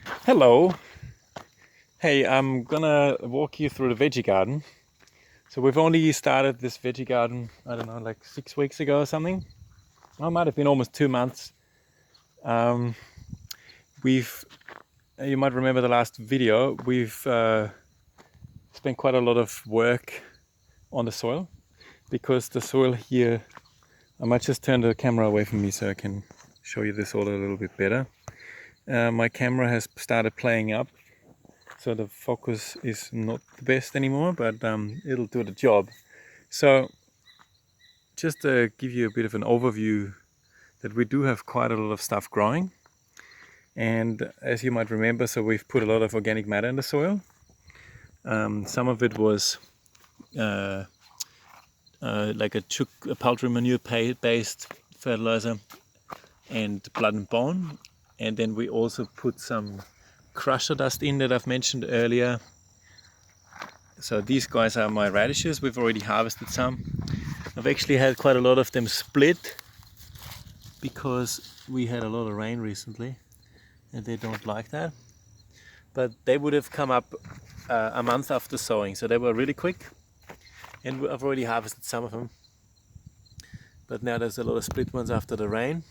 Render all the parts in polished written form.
Hello. Hey, I'm gonna walk you through the veggie garden. So we've only started this veggie garden, I don't know, like 6 weeks ago or something. Well, it might have been almost 2 months. Um, we've, you might remember the last video, we've spent quite a lot of work on the soil because the soil here, I might just turn the camera away from me so I can show you this all a little bit better. My camera has started playing up, so the focus is not the best anymore, but it'll do the job. So just to give you a bit of an overview, that we do have quite a lot of stuff growing, and as you might remember, so we've put a lot of organic matter in the soil. Some of it was uh, like a poultry manure based fertilizer and blood and bone, and then we also put some crusher dust in that I've mentioned earlier. So these guys are my radishes. We've already harvested some. I've actually had quite a lot of them split because we had a lot of rain recently and they don't like that. But they would have come up a month after sowing, so they were really quick, and I've already harvested some of them. But now there's a lot of split ones after the rain.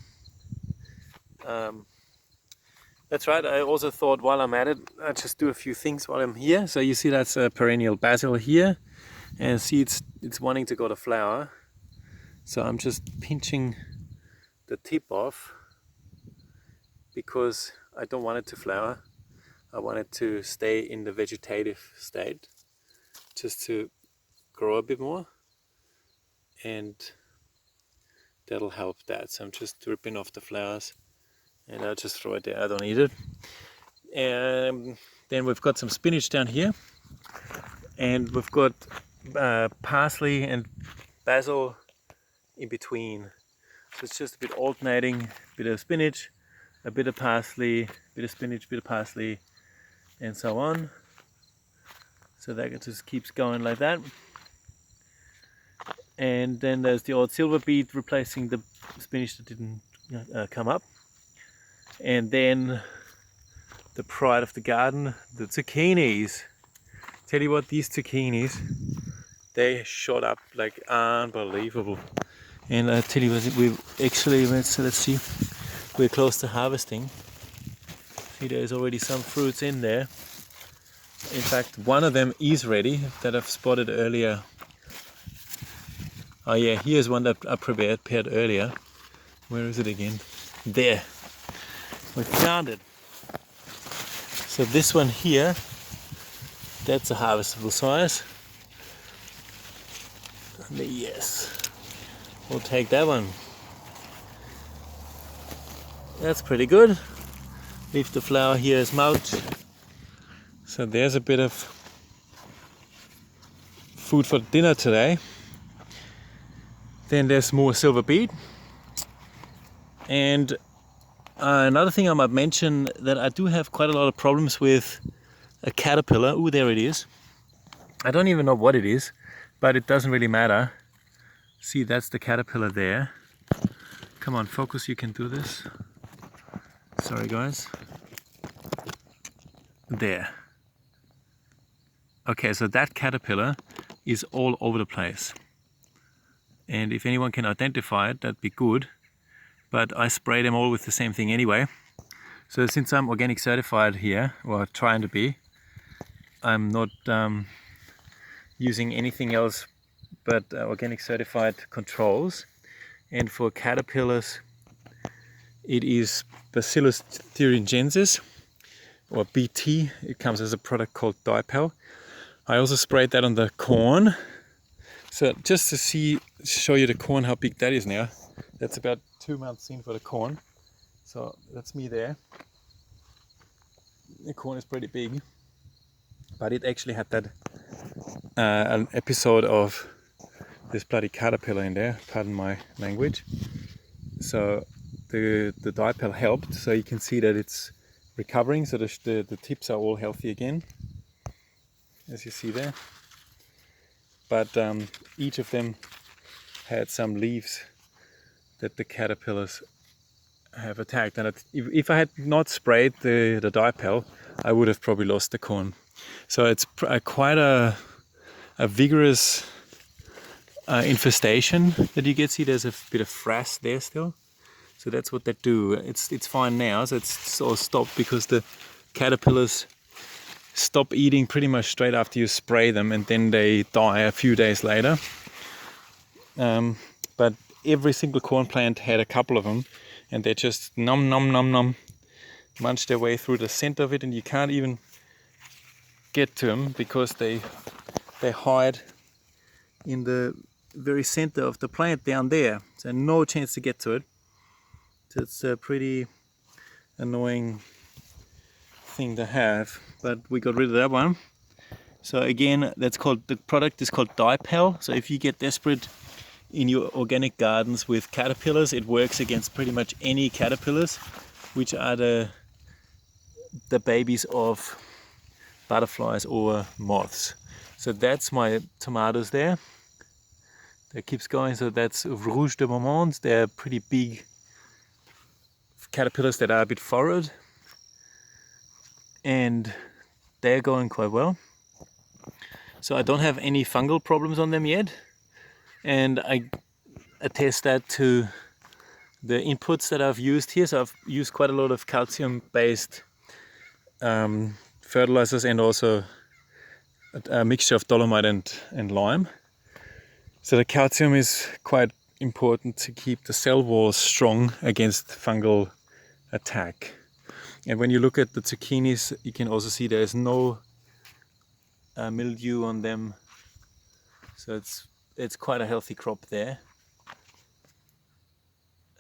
That's right, I also thought while I'm at it, I'd just do a few things while I'm here. So you see that's a perennial basil here, and see it's wanting to go to flower. So I'm just pinching the tip off because I don't want it to flower. I want it to stay in the vegetative state, just to grow a bit more, and that'll help that. So I'm just ripping off the flowers and I'll just throw it there. I don't need it. And then we've got some spinach down here, and we've got parsley and basil in between. So it's just a bit alternating, a bit of spinach, a bit of parsley, a bit of spinach, a bit of parsley, and so on. So that just keeps going like that. And then there's the old silver beet replacing the spinach that didn't come up. And then the pride of the garden, the zucchinis. Tell you what, these zucchinis, they shot up like unbelievable. And I tell you what, we actually, let's see, we're close to harvesting. See, there's already some fruits in there. In fact, one of them is ready that I've spotted earlier. Oh yeah, here's one that I prepared earlier. Where is it again? There. We found it. So this one here, that's a harvestable size. Yes, we'll take that one. That's pretty good. Leave the flower here as mulch. So there's a bit of food for dinner today. Then there's more silver beet. And another thing I might mention, that I do have quite a lot of problems with a caterpillar. Ooh, there it is. I don't even know what it is, but it doesn't really matter. See, that's the caterpillar there. Come on, focus, you can do this. Sorry guys. There. Okay, so that caterpillar is all over the place. And if anyone can identify it, that'd be good. But I spray them all with the same thing anyway. So since I'm organic certified here, or trying to be, I'm not using anything else but organic certified controls. And for caterpillars, it is Bacillus thuringiensis, or BT. It comes as a product called Dipel. I also sprayed that on the corn. So just to show you the corn, how big that is now. That's about 2 months in for the corn. So that's me there. The corn is pretty big, but it actually had that an episode of this bloody caterpillar in there, pardon my language. So the dipel helped, so you can see that it's recovering, so the tips are all healthy again, as you see there. But each of them had some leaves that the caterpillars have attacked. And if I had not sprayed the dipel, I would have probably lost the corn. So it's quite a vigorous infestation that you get. See, there's a bit of frass there still. So that's what they do. It's fine now, so it's all stopped because the caterpillars stop eating pretty much straight after you spray them, and then they die a few days later. But every single corn plant had a couple of them, and they just nom nom nom nom munch their way through the center of it, and you can't even get to them because they hide in the very center of the plant down there. So no chance to get to it. So it's a pretty annoying thing to have, but we got rid of that one. So again, the product is called dipel. So if you get desperate in your organic gardens with caterpillars, it works against pretty much any caterpillars, which are the babies of butterflies or moths. So that's my tomatoes there. That keeps going. So that's Rouge de Beaumont. They're pretty big caterpillars that are a bit furrowed, and they're going quite well. So I don't have any fungal problems on them yet, and I attest that to the inputs that I've used here. So I've used quite a lot of calcium-based fertilizers, and also a mixture of dolomite and lime. So the calcium is quite important to keep the cell walls strong against fungal attack. And when you look at the zucchinis, you can also see there's no mildew on them, so it's quite a healthy crop there.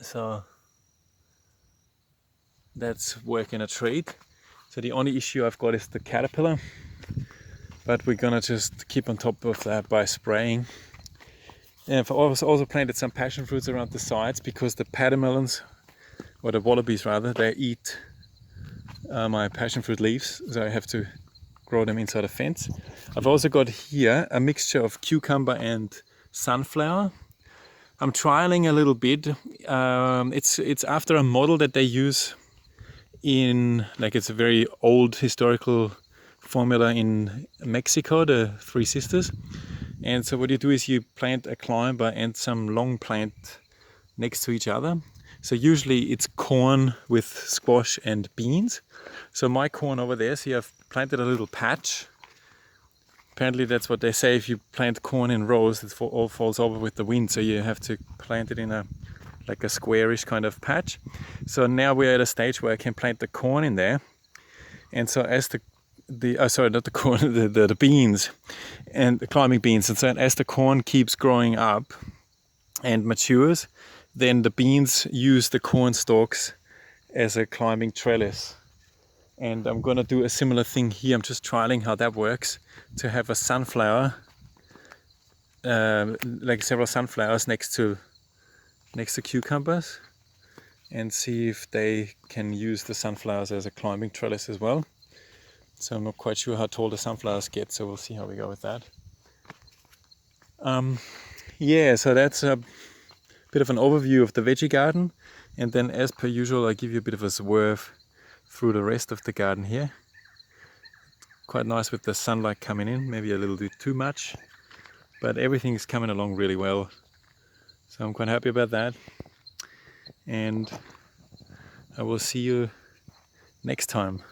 So that's working a treat. So the only issue I've got is the caterpillar, but we're gonna just keep on top of that by spraying. And I've also planted some passion fruits around the sides, because the patermelons, or the wallabies rather, they eat my passion fruit leaves, so I have to grow them inside a fence. I've also got here a mixture of cucumber and sunflower. I'm trialing a little bit. It's after a model that they use in, like, it's a very old historical formula in Mexico, the Three Sisters. And so what you do is you plant a climber and some long plant next to each other. So usually it's corn with squash and beans. So my corn over there, see, I've planted a little patch. Apparently that's what they say, if you plant corn in rows, it all falls over with the wind. So you have to plant it in a squarish kind of patch. So now we're at a stage where I can plant the corn in there. And so as the beans and the climbing beans. And so as the corn keeps growing up and matures, then the beans use the corn stalks as a climbing trellis. And I'm gonna do a similar thing here. I'm just trialing how that works, to have a sunflower, like several sunflowers next to cucumbers, and see if they can use the sunflowers as a climbing trellis as well. So I'm not quite sure how tall the sunflowers get, so we'll see how we go with that. Yeah, so that's a bit of an overview of the veggie garden, and then as per usual I give you a bit of a swerve through the rest of the garden here. Quite nice with the sunlight coming in, maybe a little bit too much, but everything's coming along really well, so I'm quite happy about that. And I will see you next time.